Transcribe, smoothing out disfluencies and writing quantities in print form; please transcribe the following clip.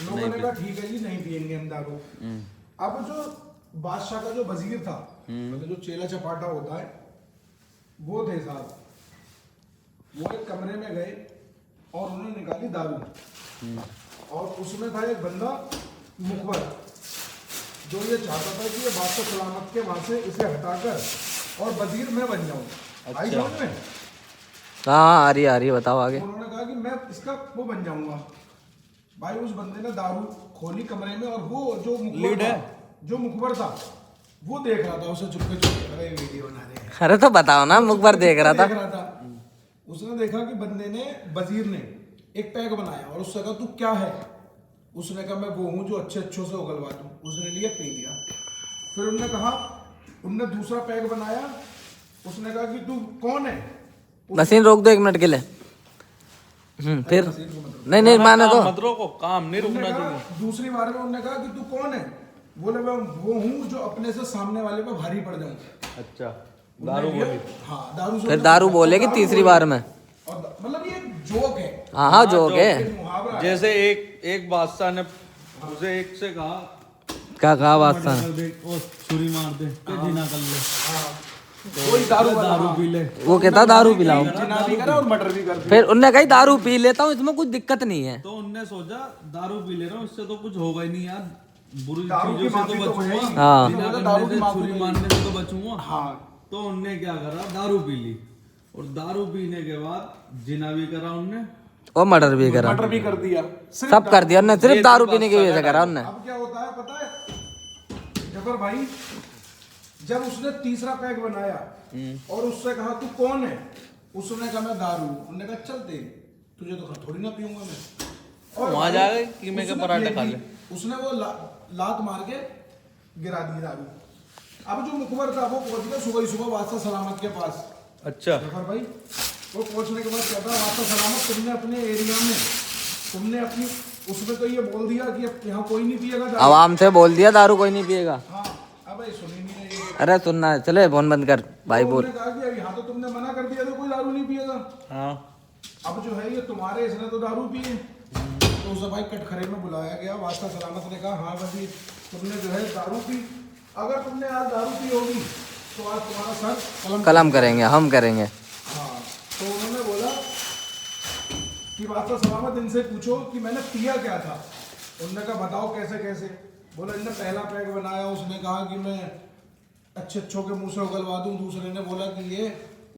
लोगों ने कहा ठीक है जी नहीं पियेंगे हम दारू। अब जो बादशाह का जो वजीर था, मतलब जो चेला चपाटा होता है वो थे साहब, वो एक कमरे में गए और उन्होंने निकाली दारू और उसमें था एक बंदा मुखबर जो ये चाहता था कि ये बादशाह सलामत के वहां से इसे हटाकर और वजीर मैं बन जाऊं। आई समझ में? हाँ आ रही है बताओ आगे। उन्होंने कहा कि मैं इसका वो बन जाऊंगा। भाई उस बंदे ने दारू खोली कमरे में और वो जो मुखबर था वो देख रहा था उसे चुपके चुपके। अरे वीडियो बना रहे हैं। अरे तो बताओ ना, मुखबर देख रहा था। उसने देखा कि बंदे ने, वजीर ने एक पैक बनाया और उससे कहा तू क्या है? उसने कहा मैं वो हूँ जो अच्छे से उगलवा दूं। उसने लिया पी लिया। फिर उन्होंने कहा, उनने दूसरा पैक बनाया, उसने कहा कि तू कौन है? मशीन रोक दो 1 मिनट के लिए। फिर नहीं माने तो मत रोको, काम नहीं रुकना चाहिए। दूसरी बार में उन्होंने कहा कि तू कौन है? बोले मैं वो हूँ जो अपने से सामने वाले पे भारी पड़ जाऊं। अच्छा, दारू बोली। हाँ दारू। फिर दारू बोलेगी तीसरी बार में। और मतलब ये जोक है। हाँ जोक है। जैसे एक बादशाह ने उसे एक से कहा, क्या कहा बादशाह? छुरी मार दे जिना कर ले, कोई दारू पी ले। वो कहता दारू पिलाओ, जिना भी करे और मर्डर भी कर। फिर उनने कही दारू पी लेता हूँ, इसमें कुछ दिक्कत नहीं है। तो उनने सोचा दारू पी ले रहा हूँ, इससे तो कुछ होगा ही नहीं यार, बुरी दारू की चीजों से तो माफी तो बचूंगा, हाँ। जिना दारू करने की से, माफी छुरी तो मारने से तो बचूंगा। हाँ। तो उनने क्या करा, दारू पी ली और दारू पीने के बाद जिना भी करा उनने और मर्डर भी करा, मर्डर भी कर दिया, सब कर दिया उनने, सिर्फ दारू पीने की वजह से करा उनने। अब क्या होता है पता है जफर भाई, जब उसने तीसरा पैक बनाया और उससे कहा तू कौन है? उसने कहा मैं दारू। उन्होंने कहा चल दे, तुझे तो थोड़ी ना पीऊंगा मैं। और वहां जाके कीमे के पराठे खा ले। उसने वो लात मार के गिरा दी दारू। अब जो मुखबर था वो पहुंच गया सुबह ही सुबह बादशाह सलामत के पास। अच्छा, जफर भाई वो पहुंचने के बाद कहता है बादशाह सलामत, तुमने अपने एरिया में तुमने अपनी उसमें तो ये बोल दिया कि अब यहाँ कोई नहीं पिएगा दारू। आवाम से बोल दिया दारू कोई नहीं पिएगा। हाँ अब सुन ही नहीं रही। अरे सुनना है, चले फोन बंद कर भाई बोल। उन्होंने कहा कि यहाँ तो तुमने मना कर दिया तो कोई दारू नहीं पिएगा। हाँ। अब जो है ये तुम्हारे, इसने तो दारू पिए। तो उसे भाई कटखरे में बुलाया गया। बादशाह सलामत ने कहा हाँ भाई तुमने जो है दारू पी, अगर तुमने आज दारू पी होगी तो आज तुम्हारा सर कलम करेंगे, हम करेंगे। हाँ। तो उन्होंने बोला कि बादशाह सलामत इनसे पूछो कि मैंने पिया क्या था। उन्होंने कहा बताओ कैसे कैसे। बोला इनने पहला पैक बनाया, उसने कहा कि मैं अच्छे के मुंह से उगलवा दूं। दूसरे ने बोला कि ये